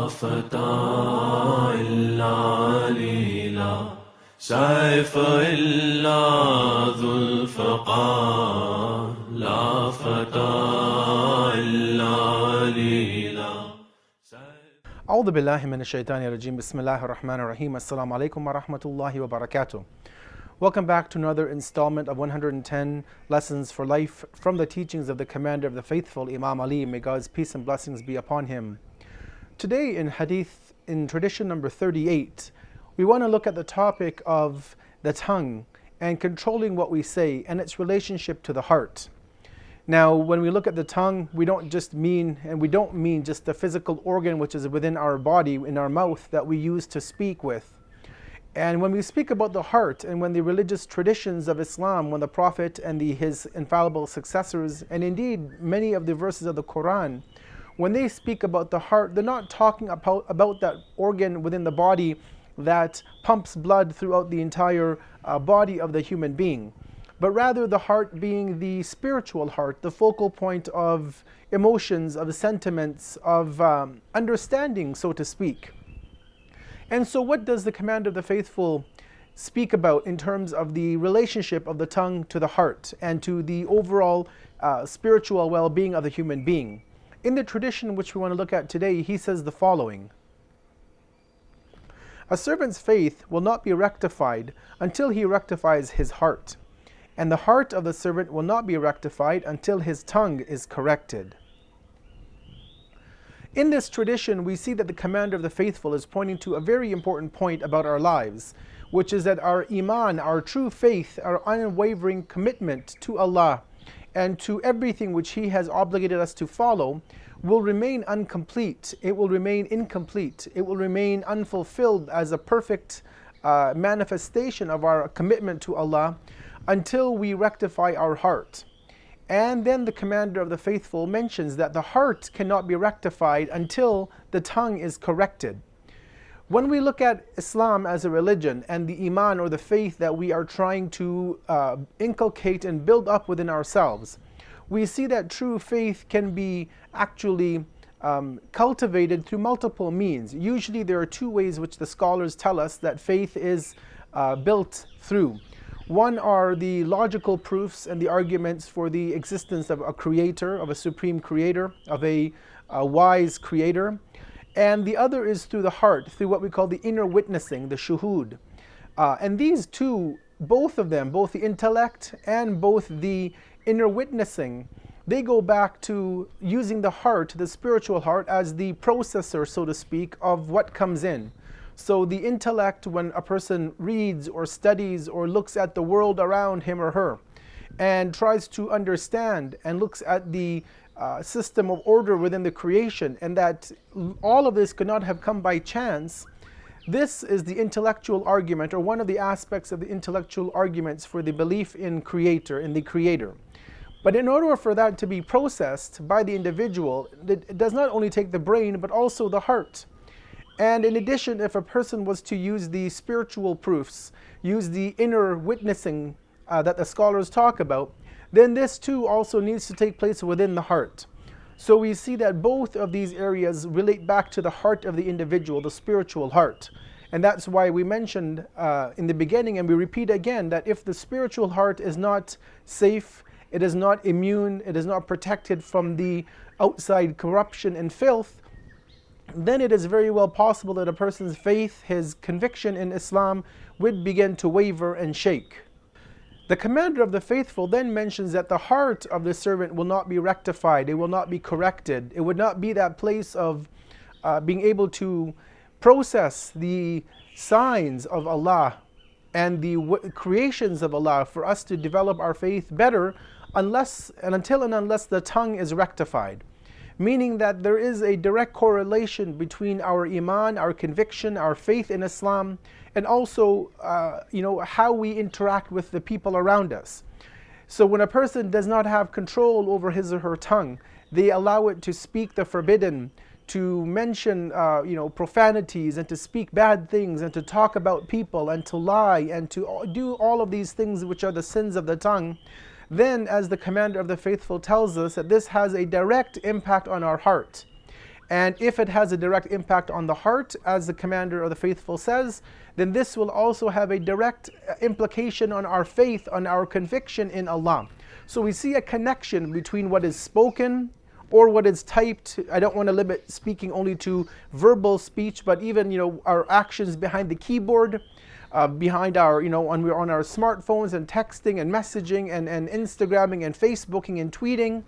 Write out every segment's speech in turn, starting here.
فتى إلا علي لا سيف إلا ذو الفقار لا فتى إلا علي لا. أعوذ بالله من الشيطان الرجيم. بسم الله الرحمن الرحيم. Assalamu alaikum wa rahmatullahi wa barakatuh. Welcome back to another installment of 110 lessons for life from the teachings of the Commander of the Faithful, Imam Ali. May God's peace and blessings be upon him. Today in hadith, in tradition number 38, we want to look at the topic of the tongue and controlling what we say and its relationship to the heart. Now, when we look at the tongue, we don't mean just the physical organ which is within our body, in our mouth, that we use to speak with. And when we speak about the heart, and when the religious traditions of Islam, when the Prophet and his infallible successors, and indeed many of the verses of the Quran, when they speak about the heart, they're not talking about that organ within the body that pumps blood throughout the entire body of the human being, but rather the heart being the spiritual heart, the focal point of emotions, of sentiments, of understanding, so to speak. And so what does the Commander of the Faithful speak about in terms of the relationship of the tongue to the heart and to the overall spiritual well-being of the human being? In the tradition which we want to look at today, he says the following: a servant's faith will not be rectified until he rectifies his heart, and the heart of the servant will not be rectified until his tongue is corrected. In this tradition, we see that the Commander of the Faithful is pointing to a very important point about our lives, which is that our iman, our true faith, our unwavering commitment to Allah and to everything which He has obligated us to follow will remain incomplete. It will remain incomplete. It will remain unfulfilled as a perfect manifestation of our commitment to Allah until we rectify our heart. And then the Commander of the Faithful mentions that the heart cannot be rectified until the tongue is corrected. When we look at Islam as a religion and the iman, or the faith that we are trying to inculcate and build up within ourselves, we see that true faith can be actually cultivated through multiple means. Usually there are two ways which the scholars tell us that faith is built through. One are the logical proofs and the arguments for the existence of a creator, of a supreme creator, of a wise creator. And the other is through the heart, through what we call the inner witnessing, the shuhud. And these two, both of them, both the intellect and both the inner witnessing, they go back to using the heart, the spiritual heart, as the processor, so to speak, of what comes in. So the intellect, when a person reads or studies or looks at the world around him or her and tries to understand and looks at the system of order within the creation, and that all of this could not have come by chance, this is the intellectual argument, or one of the aspects of the intellectual arguments for the belief in creator, in the creator. But in order for that to be processed by the individual, it does not only take the brain but also the heart. And in addition, if a person was to use the spiritual proofs, use the inner witnessing that the scholars talk about, then this too also needs to take place within the heart. So we see that both of these areas relate back to the heart of the individual, the spiritual heart. And that's why we mentioned in the beginning, and we repeat again, that if the spiritual heart is not safe, it is not immune, it is not protected from the outside corruption and filth, then it is very well possible that a person's faith, his conviction in Islam, would begin to waver and shake. The Commander of the Faithful then mentions that the heart of the servant will not be rectified, it will not be corrected, it would not be that place of being able to process the signs of Allah and the creations of Allah for us to develop our faith better unless the tongue is rectified. Meaning that there is a direct correlation between our iman, our conviction, our faith in Islam, and also how we interact with the people around us. So when a person does not have control over his or her tongue, they allow it to speak the forbidden, to mention profanities, and to speak bad things, and to talk about people, and to lie, and to do all of these things which are the sins of the tongue, then as the Commander of the Faithful tells us, that this has a direct impact on our heart. And if it has a direct impact on the heart, as the Commander of the Faithful says, then this will also have a direct implication on our faith, on our conviction in Allah. So we see a connection between what is spoken or what is typed. I don't want to limit speaking only to verbal speech, but even our actions behind the keyboard, behind our, when we're on our smartphones and texting and messaging and Instagramming and Facebooking and tweeting.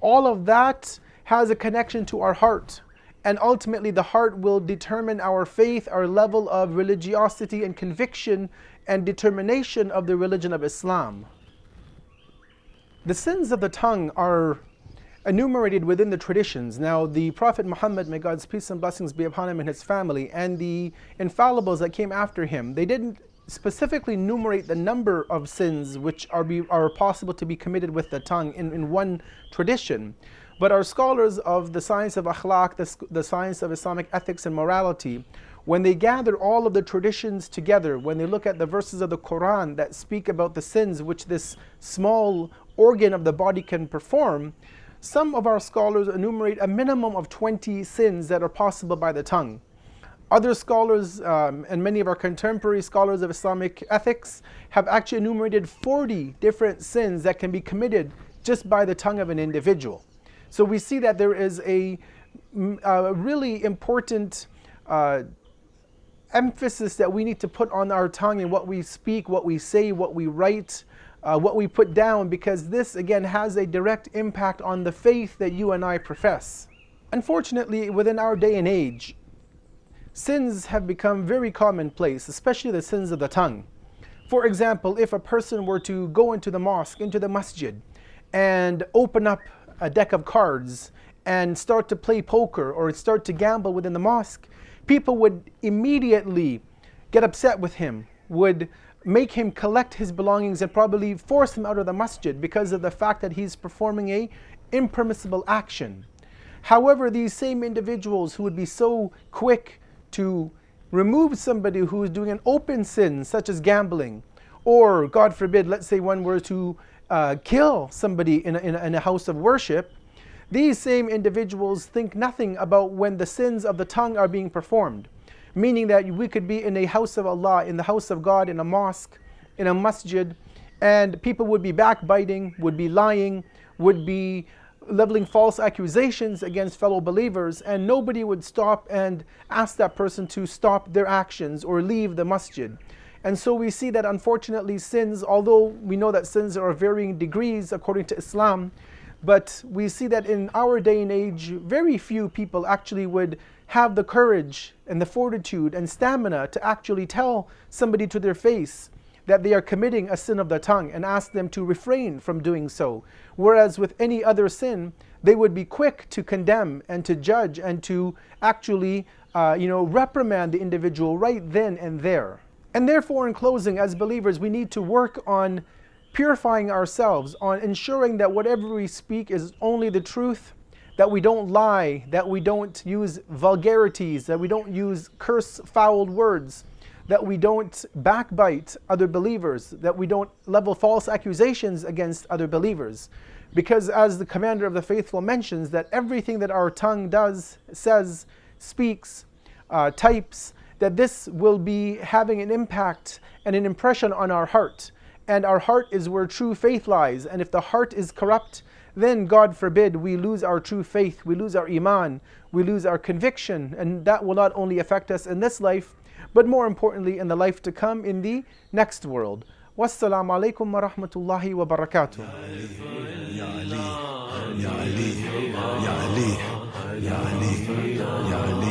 All of that has a connection to our heart. And ultimately the heart will determine our faith, our level of religiosity and conviction and determination of the religion of Islam. The sins of the tongue are enumerated within the traditions. Now the Prophet Muhammad, may God's peace and blessings be upon him and his family, and the infallibles that came after him, they didn't specifically enumerate the number of sins which are possible to be committed with the tongue in one tradition. But our scholars of the science of akhlaq, the science of Islamic ethics and morality, when they gather all of the traditions together, when they look at the verses of the Quran that speak about the sins which this small organ of the body can perform, some of our scholars enumerate a minimum of 20 sins that are possible by the tongue. Other scholars and many of our contemporary scholars of Islamic ethics have actually enumerated 40 different sins that can be committed just by the tongue of an individual. So we see that there is a really important emphasis that we need to put on our tongue and what we speak, what we say, what we write, what we put down, because this again has a direct impact on the faith that you and I profess. Unfortunately, within our day and age, sins have become very commonplace, especially the sins of the tongue. For example, if a person were to go into the mosque, into the masjid, and open up a deck of cards and start to play poker or start to gamble within the mosque, people would immediately get upset with him, would make him collect his belongings and probably force him out of the masjid because of the fact that he's performing a impermissible action. However, these same individuals who would be so quick to remove somebody who is doing an open sin such as gambling, or God forbid, let's say one were to kill somebody in a house of worship, these same individuals think nothing about when the sins of the tongue are being performed. Meaning that we could be in a house of Allah, in the house of God, in a mosque, in a masjid, and people would be backbiting, would be lying, would be leveling false accusations against fellow believers, and nobody would stop and ask that person to stop their actions or leave the masjid. And so we see that unfortunately sins, although we know that sins are of varying degrees according to Islam, but we see that in our day and age, very few people actually would have the courage and the fortitude and stamina to actually tell somebody to their face that they are committing a sin of the tongue and ask them to refrain from doing so. Whereas with any other sin, they would be quick to condemn and to judge and to actually reprimand the individual right then and there. And therefore, in closing, as believers, we need to work on purifying ourselves, on ensuring that whatever we speak is only the truth, that we don't lie, that we don't use vulgarities, that we don't use curse-fouled words, that we don't backbite other believers, that we don't level false accusations against other believers. Because as the Commander of the Faithful mentions, that everything that our tongue does, says, speaks, types, that this will be having an impact and an impression on our heart. And our heart is where true faith lies. And if the heart is corrupt, then God forbid we lose our true faith, we lose our iman, we lose our conviction, and that will not only affect us in this life, but more importantly in the life to come, in the next world. Wassalamu alaikum wa rahmatullahi wa barakatuh. Ya Ali, Ya Ali, Ya Ali, Ya Ali, Ya Ali, Ya Ali.